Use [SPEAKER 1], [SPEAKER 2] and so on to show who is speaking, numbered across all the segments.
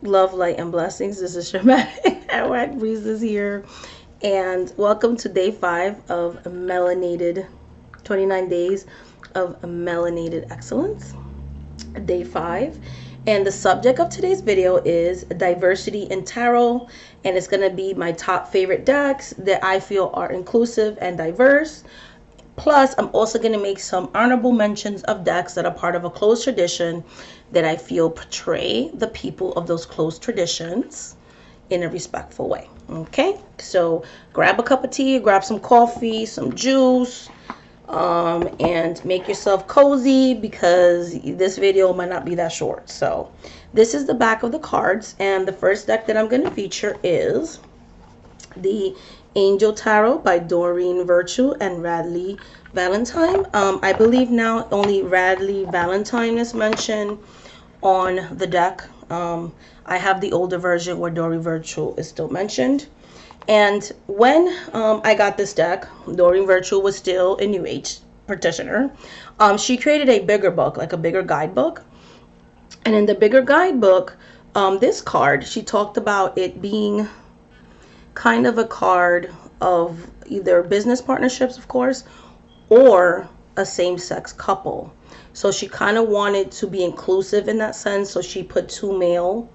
[SPEAKER 1] Love, light, and blessings. This is Shamanic at Breezes here, and welcome to day 5 of Melanated 29 days of Melanated Excellence. Day 5, and the subject of today's video is diversity in tarot, and it's going to be my top favorite decks that I feel are inclusive and diverse. Plus, I'm also going to make some honorable mentions of decks that are part of a closed tradition that I feel portray the people of those closed traditions in a respectful way. Okay, so grab a cup of tea, grab some coffee, some juice, and make yourself cozy because this video might not be that short. So this is the back of the cards, and the first deck that I'm going to feature is the Angel Tarot by Doreen Virtue and Radley Valentine. I believe now only Radley Valentine is mentioned on the deck. I have the older version where Doreen Virtue is still mentioned. And when I got this deck, Doreen Virtue was still a New Age practitioner. She created a bigger book, like a bigger guidebook. And in the bigger guidebook, this card, she talked about it being kind of a card of either business partnerships, of course, or a same-sex couple. So she kind of wanted to be inclusive in that sense. So she put two male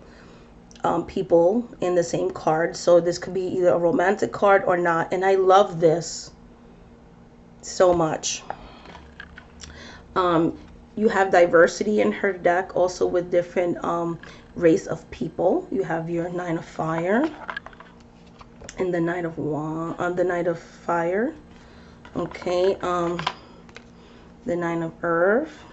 [SPEAKER 1] people in the same card. So this could be either a romantic card or not. And I love this so much. You have diversity in her deck, also with different race of people. You have your Nine of Fire and the Knight of the Knight of Fire. Okay, the Nine of Earth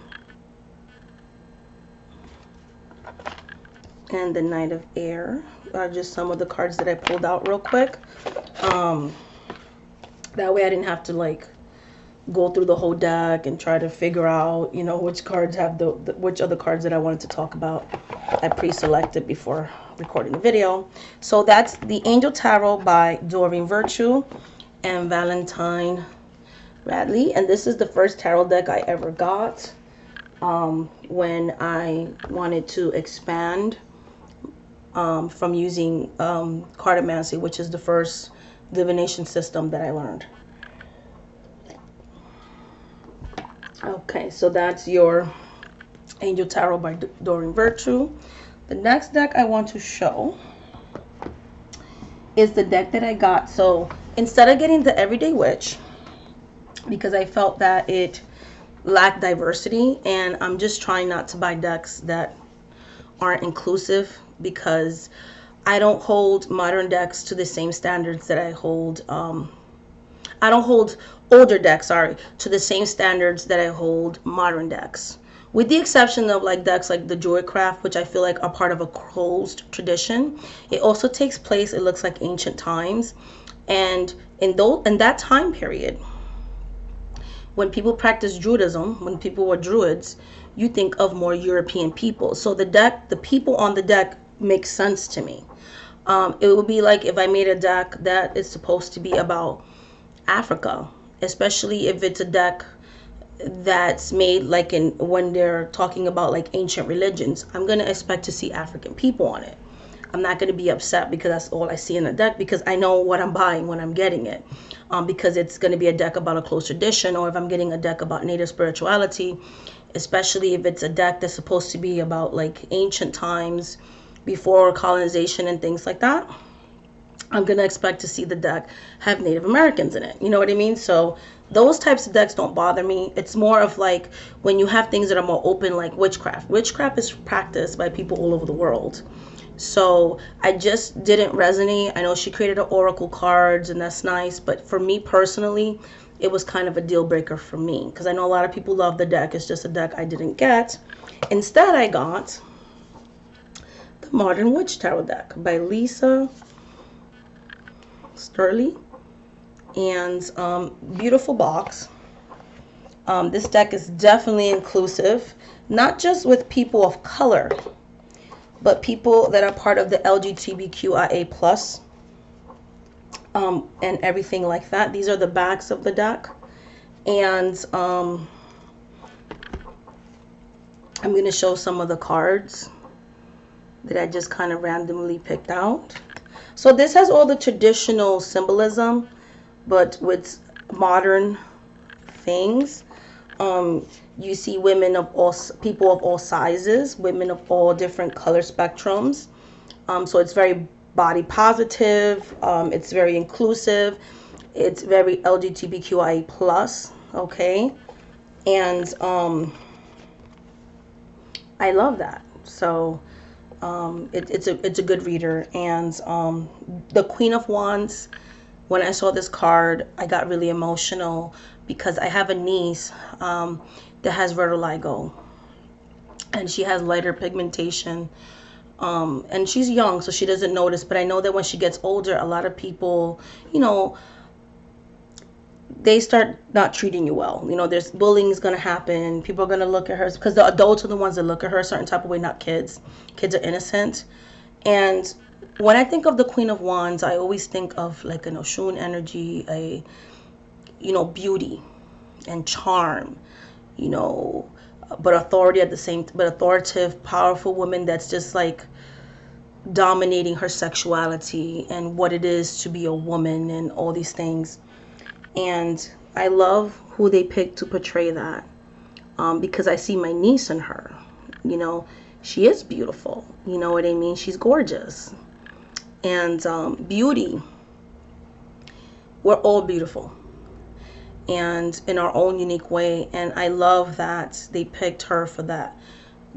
[SPEAKER 1] and the Knight of Air are just some of the cards that I pulled out real quick. That way I didn't have to like go through the whole deck and try to figure out, you know, which cards have which other cards that I wanted to talk about. I pre-selected before recording the video. So that's the Angel Tarot by Doreen Virtue and Valentine Radley, and this is the first tarot deck I ever got when I wanted to expand from using cartomancy, which is the first divination system that I learned. Okay, so that's your Angel Tarot by Doreen Virtue. The next deck I want to show is the deck that I got. So instead of getting the Everyday Witch, because I felt that it lacked diversity, and I'm just trying not to buy decks that aren't inclusive, because I don't hold modern decks to the same standards that I hold. I don't hold older decks, sorry, to the same standards that I hold modern decks. With the exception of like decks like the Druidcraft, which I feel like are part of a closed tradition. It also takes place, it looks like, ancient times. And in that time period, when people practiced Druidism, when people were Druids, you think of more European people. So the people on the deck make sense to me. It would be like if I made a deck that is supposed to be about Africa, especially if it's a deck that's made like when they're talking about like ancient religions. I'm going to expect to see African people on it. I'm not going to be upset because that's all I see in the deck, because I know what I'm buying when I'm getting it. Because it's going to be a deck about a closed tradition, or if I'm getting a deck about native spirituality, especially if it's a deck that's supposed to be about like ancient times before colonization and things like that, I'm going to expect to see the deck have Native Americans in it. You know what I mean? So those types of decks don't bother me. It's more of like when you have things that are more open, like witchcraft. Witchcraft is practiced by people all over the world. So I just didn't resonate. I know she created an oracle cards, and that's nice. But for me personally, it was kind of a deal breaker for me, because I know a lot of people love the deck. It's just a deck I didn't get. Instead, I got the Modern Witch Tarot deck by Lisa Sturley, and beautiful box. This deck is definitely inclusive, not just with people of color, but people that are part of the LGBTQIA plus and everything like that. These are the backs of the deck, and I'm going to show some of the cards. that I just kind of randomly picked out. So this has all the traditional symbolism, but with modern things. You see women of all, people of all sizes, women of all different color spectrums. So it's very body positive. It's very inclusive. It's very LGBTQIA plus. Okay, and I love that. So it's a good reader. And the Queen of Wands. When I saw this card, I got really emotional because I have a niece that has vitiligo, and she has lighter pigmentation. And she's young, so she doesn't notice. But I know that when she gets older, a lot of people, you know, they start not treating you well. You know, there's bullying is going to happen. People are going to look at her because the adults are the ones that look at her a certain type of way, not kids. Kids are innocent. And when I think of the Queen of Wands, I always think of like an Oshun energy, a, you know, beauty and charm, you know, but authority at the same, but authoritative, powerful woman that's just like dominating her sexuality and what it is to be a woman and all these things. And I love who they picked to portray that, because I see my niece in her. You know, she is beautiful. You know what I mean? She's gorgeous. And beauty, we're all beautiful and in our own unique way. And I love that they picked her for that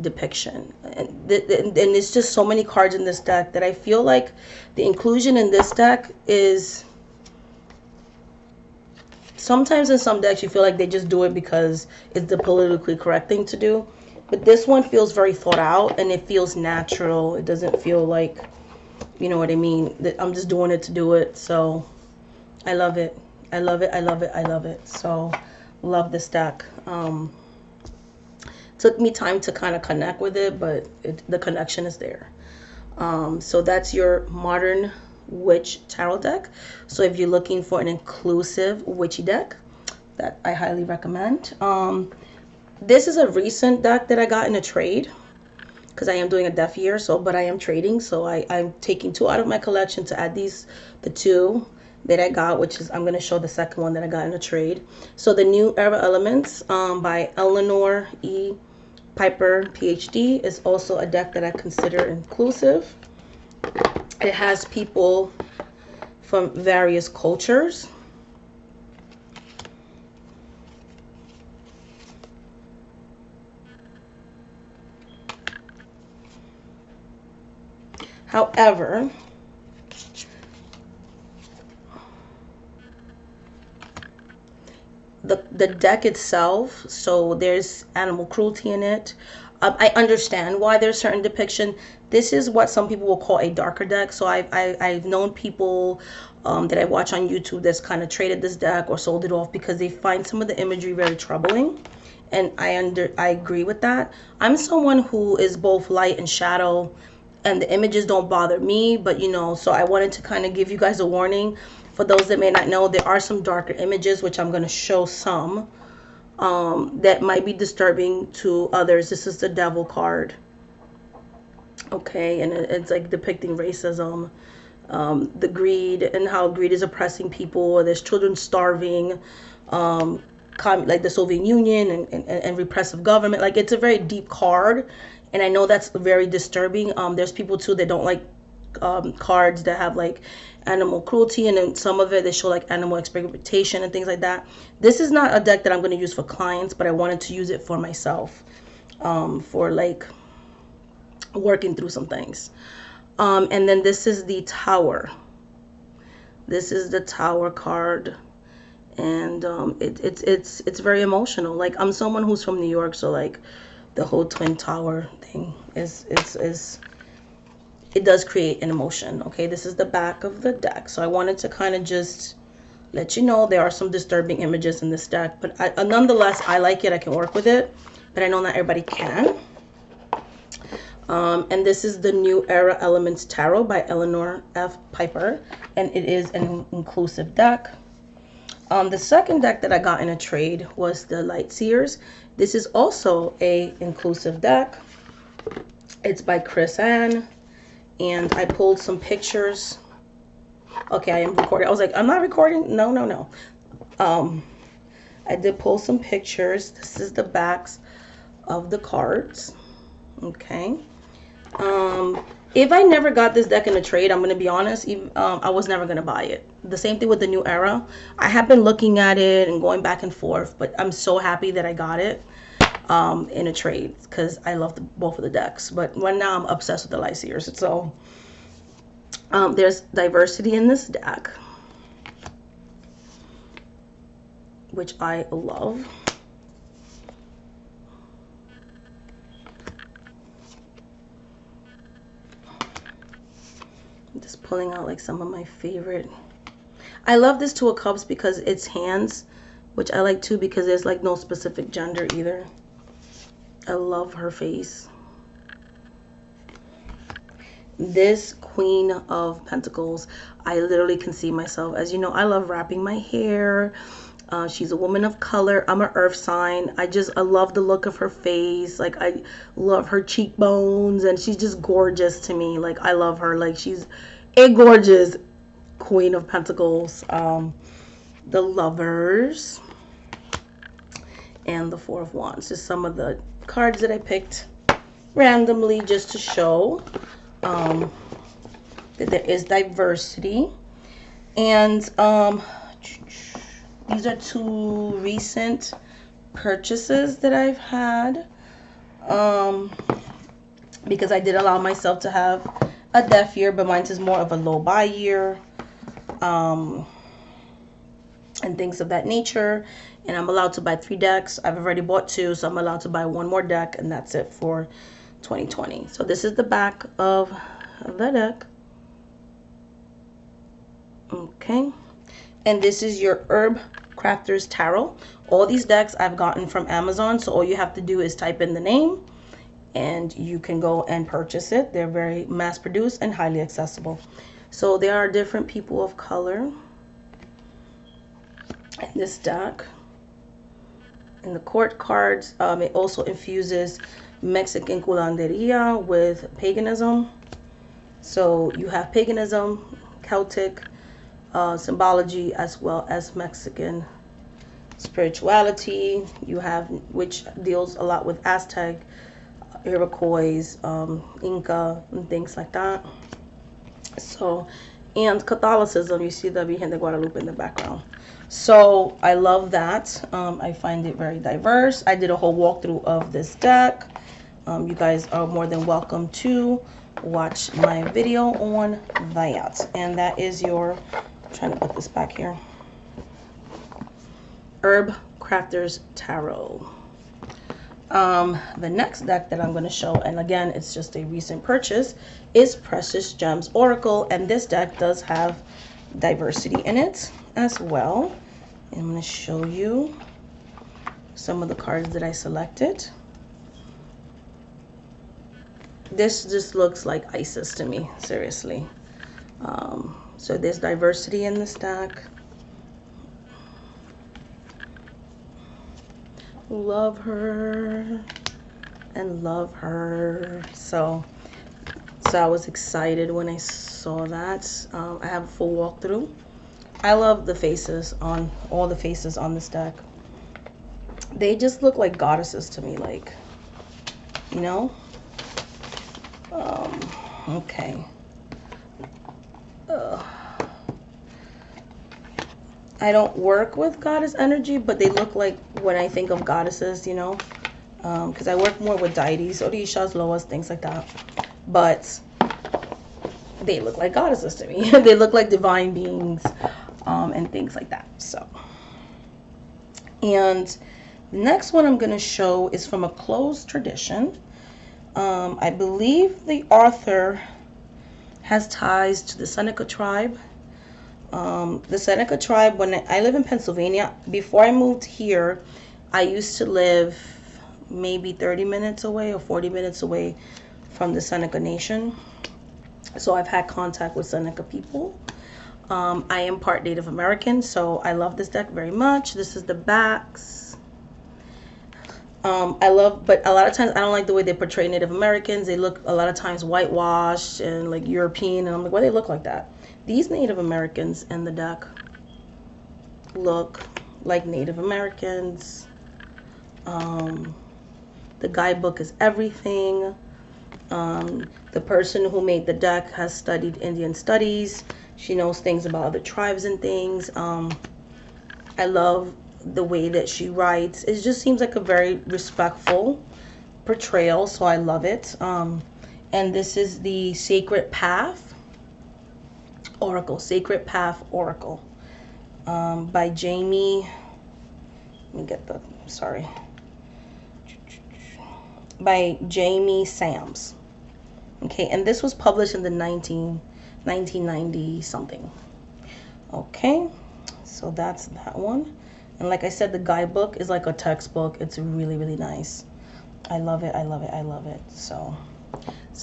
[SPEAKER 1] depiction. And it's just so many cards in this deck that I feel like the inclusion in this deck is, sometimes in some decks you feel like they just do it because it's the politically correct thing to do. But this one feels very thought out and it feels natural. It doesn't feel like, you know what I mean, that I'm just doing it to do it. So I love it. I love it. I love it. I love it. So love this deck. Took me time to kind of connect with it, but the connection is there. So that's your Modern Witch Tarot deck. So if you're looking for an inclusive witchy deck, that I highly recommend. This is a recent deck that I got in a trade, because I am doing a deaf year, so, but I am trading, so I'm taking 2 out of my collection to add these, the 2 that I got, which is, I'm going to show the second one that I got in a trade. So the New Era Elements by Eleanor E. Piper, PhD, is also a deck that I consider inclusive. It has people from various cultures. However, the deck itself, so there's animal cruelty in it. I understand why there's certain depiction. This is what some people will call a darker deck. So I've known people that I watch on YouTube that's kind of traded this deck or sold it off because they find some of the imagery very troubling. And I agree with that. I'm someone who is both light and shadow, and the images don't bother me, but you know, so I wanted to kind of give you guys a warning. For those that may not know, there are some darker images, which I'm going to show some, that might be disturbing to others. This is the Devil card. Okay, and it's like depicting racism, the greed, and how greed is oppressing people. There's children starving, like the Soviet Union and repressive government. Like, it's a very deep card, and I know that's very disturbing. There's people too that don't like cards that have like animal cruelty, and then some of it they show like animal experimentation and things like that. This is not a deck that I'm going to use for clients, but I wanted to use it for myself, for like working through some things. And then this is the Tower. This is the Tower card, and it's very emotional. Like, I'm someone who's from New York, so like the whole Twin Tower thing is it does create an emotion. Okay, this is the back of the deck. So I wanted to kind of just let you know there are some disturbing images in this deck, but nonetheless, I like it. I can work with it, but I know not everybody can. And this is the New Era Elements Tarot by Eleanor F. Piper, and it is an inclusive deck. The second deck that I got in a trade was the Light Seers. This is also a inclusive deck. It's by Chris Ann. and I pulled some pictures. Okay, I am recording. I was like, I'm not recording. No, no, no. I did pull some pictures. This is the backs of the cards. Okay. If I never got this deck in a trade, I'm going to be honest, I was never going to buy it. The same thing with the New Era. I have been looking at it and going back and forth, but I'm so happy that I got it in a trade because I love both of the decks. But right now I'm obsessed with the Lyseers. So there's diversity in this deck, which I love. Just pulling out like some of my favorite. I love this Two of Cups because it's hands, which I like too because there's like no specific gender either. I love her face. This Queen of Pentacles, I literally can see myself. As you know, I love wrapping my hair. She's a woman of color. I'm an earth sign. I love the look of her face. Like, I love her cheekbones, and she's just gorgeous to me. Like, I love her. Like, she's a gorgeous Queen of Pentacles. The Lovers and the Four of Wands. Just some of the cards that I picked randomly just to show that there is diversity. And these are two recent purchases that I've had because I did allow myself to have a deaf year, but mine is more of a low buy year and things of that nature. And I'm allowed to buy 3 decks. I've already bought 2, so I'm allowed to buy 1 more deck, and that's it for 2020. So this is the back of the deck. Okay. And this is your Herb Crafters Tarot. All these decks I've gotten from Amazon, so all you have to do is type in the name and you can go and purchase it. They're very mass produced and highly accessible. So there are different people of color in this deck. In the court cards, it also infuses Mexican curanderia with paganism. So you have paganism, Celtic symbology, as well as Mexican spirituality. You have, which deals a lot with Aztec, Iroquois, Inca, and things like that. So, and Catholicism, you see the Virgen de Guadalupe in the background. So I love that. I find it very diverse. I did a whole walkthrough of this deck. You guys are more than welcome to watch my video on that. And that is your, I'm trying to put this back here, Herb Crafters Tarot. The next deck that I'm going to show, and again, it's just a recent purchase, is Precious Gems Oracle. And this deck does have diversity in it as well. And I'm going to show you some of the cards that I selected. This just looks like ISIS to me, seriously. So there's diversity in this deck. Love her and love her. So I was excited when I saw that. I have a full walkthrough. I love the faces on, all the faces on this deck. They just look like goddesses to me, like, you know? Okay. I don't work with goddess energy, but they look like when I think of goddesses, you know, because I work more with deities, orishas, loas, things like that. But they look like goddesses to me. They look like divine beings and things like that. So, and the next one I'm going to show is from a closed tradition. I believe the author has ties to the Seneca tribe. The Seneca tribe, when I live in Pennsylvania, before I moved here, I used to live maybe 30 minutes away or 40 minutes away from the Seneca Nation. So I've had contact with Seneca people. I am part Native American, so I love this deck very much. This is the backs. but a lot of times I don't like the way they portray Native Americans. They look a lot of times whitewashed and like European, and I'm like, why do they look like that? These Native Americans in the deck look like Native Americans. The guidebook is everything. The person who made the deck has studied Indian studies. She knows things about other tribes and things. I love the way that she writes. It just seems like a very respectful portrayal, so I love it. And this is the Sacred Path Oracle, Sacred Path Oracle, by Jamie. Let me get the, sorry. By Jamie Sams. Okay, and this was published in the 1990 something. Okay, so that's that one. And like I said, the guidebook is like a textbook. It's really, really nice. I love it. I love it. I love it. So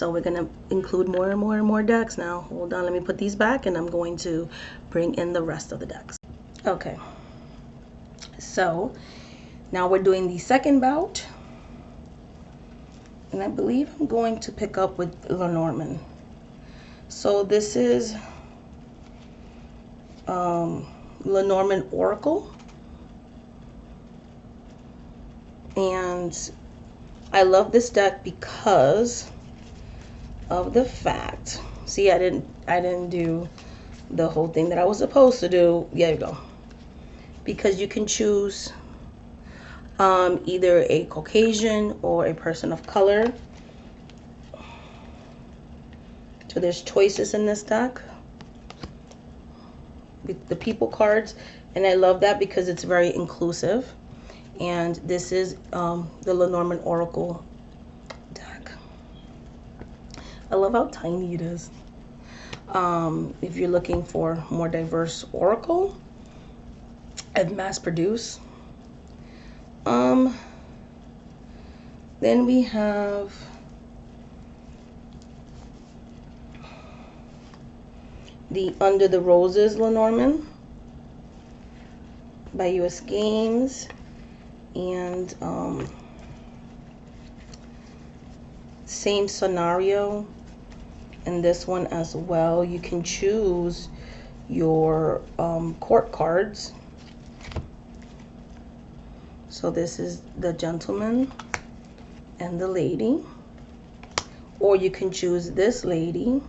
[SPEAKER 1] we're gonna include more and more and more decks now. Hold on, let me put these back, and I'm going to bring in the rest of the decks. Okay, so now we're doing the second bout, and I believe I'm going to pick up with Lenormand. So this is Lenormand Oracle, and I love this deck because of the fact, see, I didn't do the whole thing that I was supposed to do. There you go. Because you can choose either a Caucasian or a person of color. So there's choices in this deck with the people cards, and I love that because it's very inclusive. And this is the Lenormand Oracle deck. I love how tiny it is. If you're looking for more diverse oracle and mass produce. Then we have the Under the Roses Lenormand by US Games, and same scenario in this one as well. You can choose your court cards. So this is the gentleman and the lady, or you can choose this lady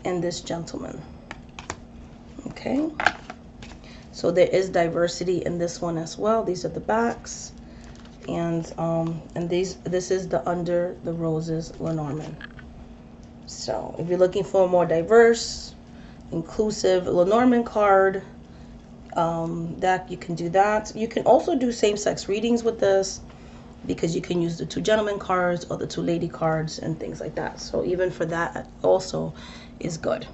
[SPEAKER 1] and this gentleman. Okay, so there is diversity in this one as well. These are the backs, and this is the Under the Roses Lenormand. So if you're looking for a more diverse, inclusive Lenormand card deck, you can do that. You can also do same-sex readings with this, because you can use the two gentlemen cards or the two lady cards and things like that. So even for that also is good.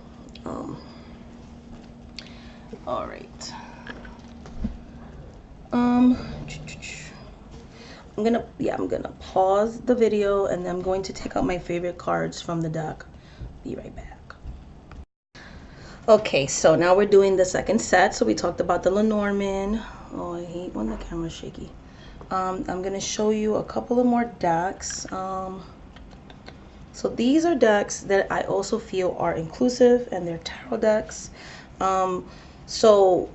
[SPEAKER 1] All right. I'm gonna pause the video, and then I'm going to take out my favorite cards from the deck. Be right back. Okay, so now we're doing the second set. So we talked about the Lenormand. Oh, I hate when the camera's shaky. I'm gonna show you a couple of more decks. So these are decks that I also feel are inclusive, and they're tarot decks. So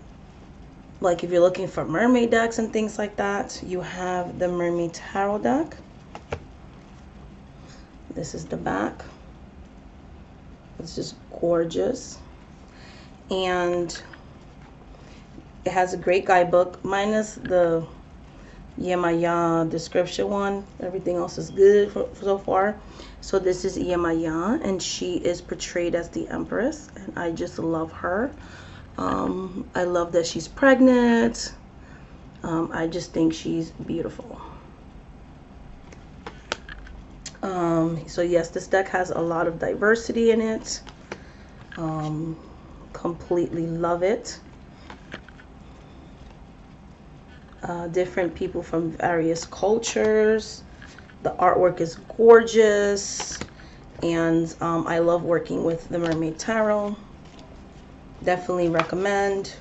[SPEAKER 1] like if you're looking for mermaid decks and things like that, you have the Mermaid Tarot deck. This is the back. It's just gorgeous, and it has a great guidebook minus the Yemaya description one. Everything else is good so far. So this is Yemaya, and she is portrayed as the Empress, and I just love her. I love that she's pregnant. I just think she's beautiful. So yes, this deck has a lot of diversity in it. Completely love it. Different people from various cultures. The artwork is gorgeous, and I love working with the Mermaid Tarot. Definitely recommend.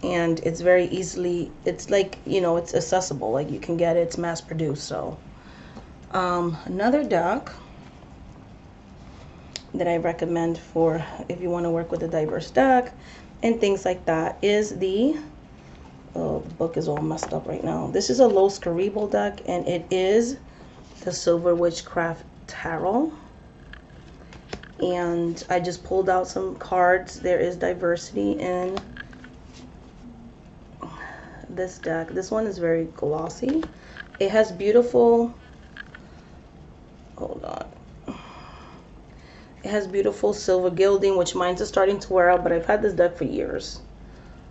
[SPEAKER 1] and it's very easily, it's like, you know, it's accessible, like you can get it, it's mass produced. So another deck that I recommend for if you want to work with a diverse deck and things like that is the, oh, the book is all messed up right now. This is a Los Caribou deck, and it is the Silver Witchcraft Tarot. And I just pulled out some cards. There is diversity in this deck. This one is very glossy. It has beautiful, hold on. It has beautiful silver gilding, which mine's is starting to wear out, but I've had this deck for years.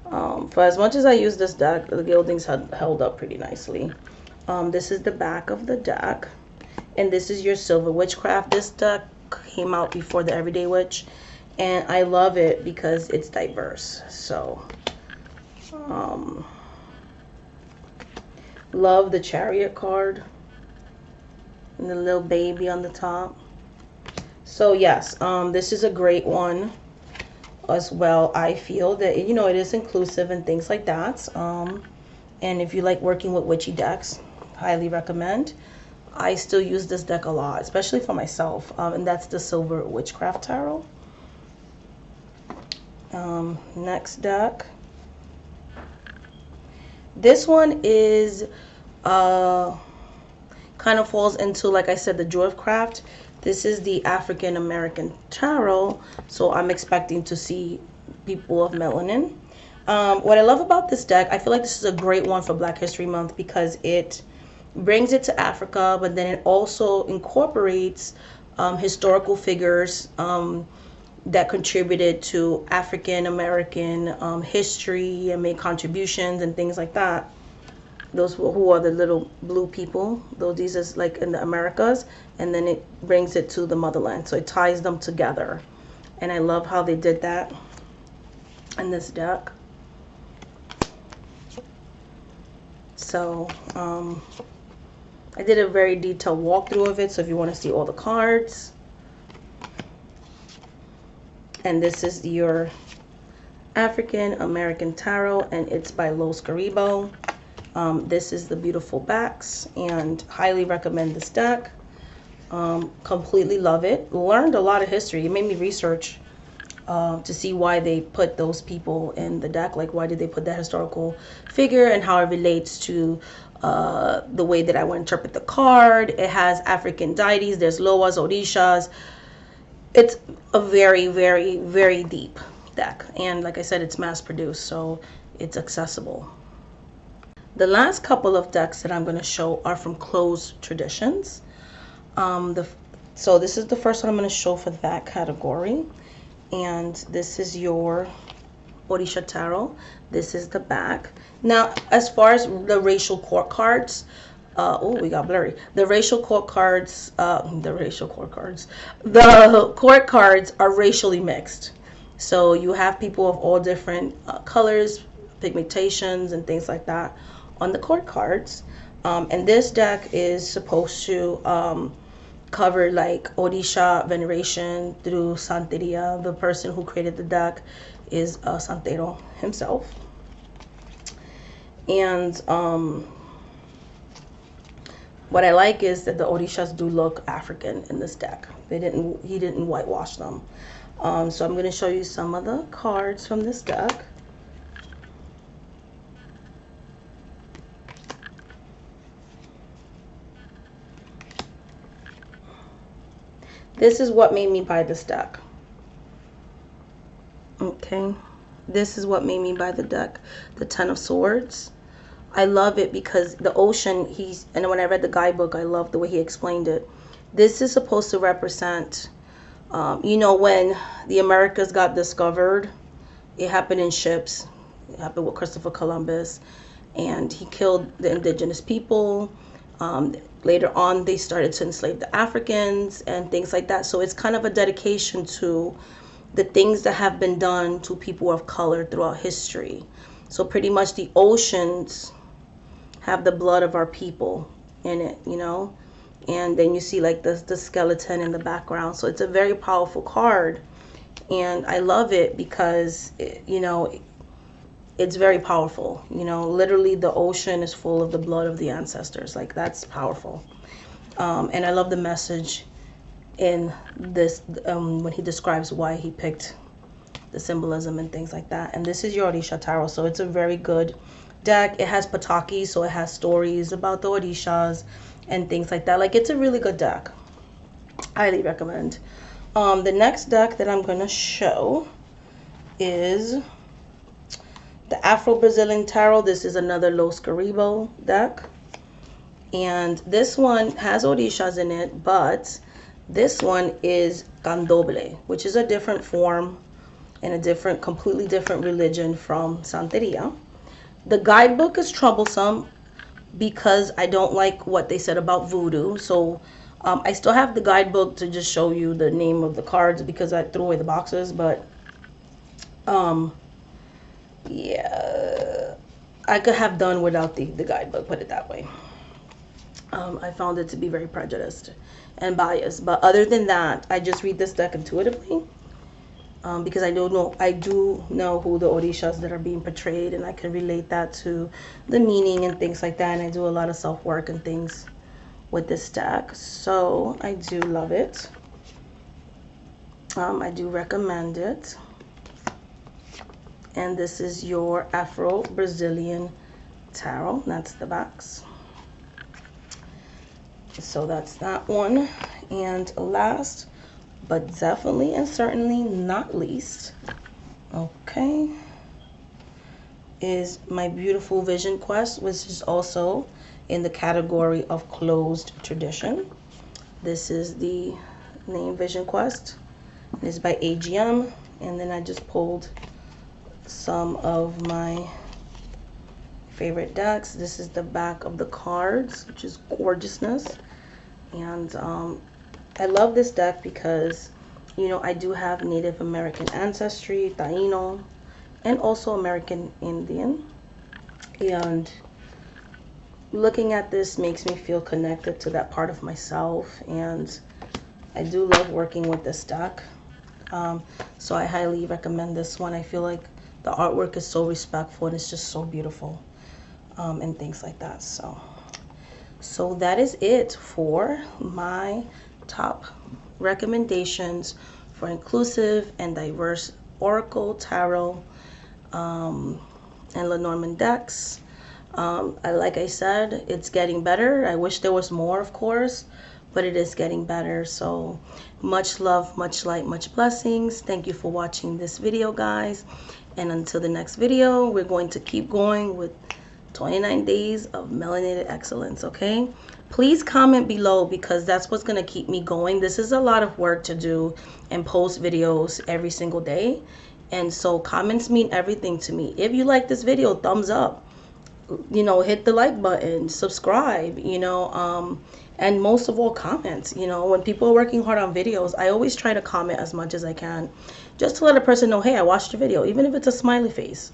[SPEAKER 1] For as much as I use this deck, the gildings held up pretty nicely. This is the back of the deck, and this is your Silver Witchcraft. This deck came out before the Everyday Witch, and I love it because it's diverse. So love the Chariot card and the little baby on the top. So yes, this is a great one as well. I feel that, you know, it is inclusive and things like that. And if you like working with witchy decks, highly recommend. I still use this deck a lot, especially for myself, and that's the Silver Witchcraft Tarot. Next deck. This one is kind of falls into, like I said, the Dwarfcraft. This is the African American Tarot, so I'm expecting to see people of melanin. What I love about this deck, I feel like this is a great one for Black History Month because it brings it to Africa, but then it also incorporates historical figures that contributed to African American history and made contributions and things like that. Those who are the little blue people, though these is like in the Americas, and then it brings it to the motherland, so it ties them together. And I love how they did that in this deck. So I did a very detailed walkthrough of it, so if you want to see all the cards. And this is your African American Tarot, and it's by Los Caribou. This is the beautiful backs, and highly recommend this deck. Completely love it. Learned a lot of history. It made me research to see why they put those people in the deck. Like, why did they put that historical figure and how it relates to the way that I would interpret the card. It has African deities. There's Loas, Orishas. It's a very, very, very deep deck. And like I said, it's mass produced, so it's accessible. The last couple of decks that I'm going to show are from Closed Traditions. So this is the first one I'm going to show for that category. And this is your Orisha Tarot. This is the back. Now, as far as the racial court cards, oh, we got blurry. The court cards are racially mixed. So you have people of all different colors, pigmentations, and things like that on the court cards. And this deck is supposed to cover like Orisha veneration through Santeria. The person who created the deck is Santero himself. And what I like is that the Orishas do look African in this deck. He didn't whitewash them. So I'm going to show you some of the cards from this deck. This is what made me buy this deck. Okay, this is what made me buy the deck, the Ten of Swords. I love it because the ocean, and when I read the guidebook, I love the way he explained it. This is supposed to represent, you know, when the Americas got discovered, it happened in ships. It happened with Christopher Columbus, and he killed the indigenous people. Later on, they started to enslave the Africans and things like that. So it's kind of a dedication to the things that have been done to people of color throughout history. So pretty much the oceans have the blood of our people in it, you know. And then you see like the skeleton in the background. So it's a very powerful card. And I love it because, you know, it's very powerful. You know, literally the ocean is full of the blood of the ancestors. Like, that's powerful. And I love the message in this when he describes why he picked the symbolism and things like that. And this is your Orisha Tarot, so it's a very good deck. It has Pataki, so it has stories about the Orishas and things like that. Like, it's a really good deck. Highly recommend. The next deck that I'm going to show is the Afro-Brazilian Tarot. This is another Los Caribo deck. And this one has Orishas in it, but this one is Candomblé, which is a different form and a different, completely different religion from Santeria. The guidebook is troublesome because I don't like what they said about voodoo. So I still have the guidebook to just show you the name of the cards because I threw away the boxes. But yeah, I could have done without the guidebook, put it that way. I found it to be very prejudiced and biased. But other than that, I just read this deck intuitively. Because I do know who the Orishas that are being portrayed, and I can relate that to the meaning and things like that. And I do a lot of self-work and things with this deck, so I do love it. I do recommend it. And this is your Afro-Brazilian Tarot. That's the box. So that's that one. And last, but definitely and certainly not least, okay, is my beautiful Vision Quest, which is also in the category of closed tradition. This is the name, Vision Quest. It is by AGM, and then I just pulled some of my favorite decks. This is the back of the cards, which is gorgeousness. And I love this deck because, you know, I do have Native American ancestry, Taino, and also American Indian. And looking at this makes me feel connected to that part of myself. And I do love working with this deck. So I highly recommend this one. I feel like the artwork is so respectful and it's just so beautiful, and things like that. So that is it for my top recommendations for inclusive and diverse Oracle, Tarot, and Lenormand decks. Like I said, it's getting better. I wish there was more, of course, but it is getting better. So much love, much light, much blessings. Thank you for watching this video, guys. And until the next video, we're going to keep going with 29 days of melanated excellence, okay? Please comment below because that's what's going to keep me going. This is a lot of work to do and post videos every single day. And so comments mean everything to me. If you like this video, thumbs up. You know, hit the like button, subscribe, you know, and most of all, comments. You know, when people are working hard on videos, I always try to comment as much as I can just to let a person know, hey, I watched your video, even if it's a smiley face.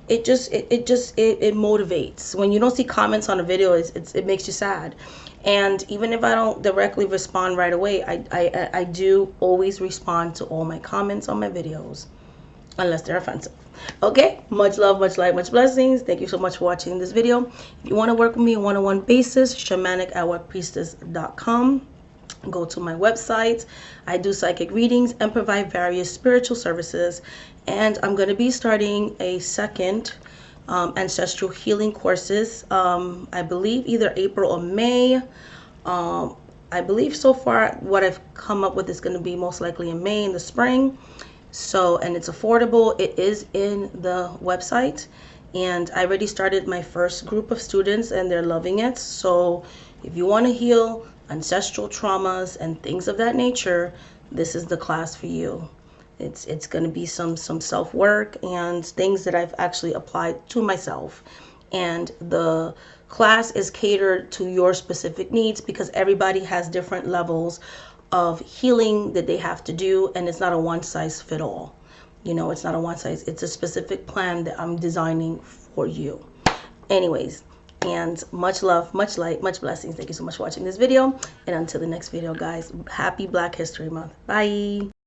[SPEAKER 1] It motivates. When you don't see comments on a video, it makes you sad. And even if I don't directly respond right away, I do always respond to all my comments on my videos, unless they're offensive. Okay, much love, much light, much blessings. Thank you so much for watching this video. If you want to work with me on one-on-one basis, shamanic@whatpriestess.com. Go to my website. I do psychic readings and provide various spiritual services. And I'm going to be starting a second ancestral healing courses. I believe either April or May. I believe so far what I've come up with is going to be most likely in May, in the spring. So, and it's affordable. It is in the website. And I already started my first group of students and they're loving it. So if you want to heal ancestral traumas and things of that nature, this is the class for you. It's going to be some self-work and things that I've actually applied to myself. And the class is catered to your specific needs because everybody has different levels of healing that they have to do, and it's not a one-size-fit-all. You know, it's not a one-size. It's a specific plan that I'm designing for you. Anyways, and much love, much light, much blessings. Thank you so much for watching this video. And until the next video, guys, happy Black History Month. Bye.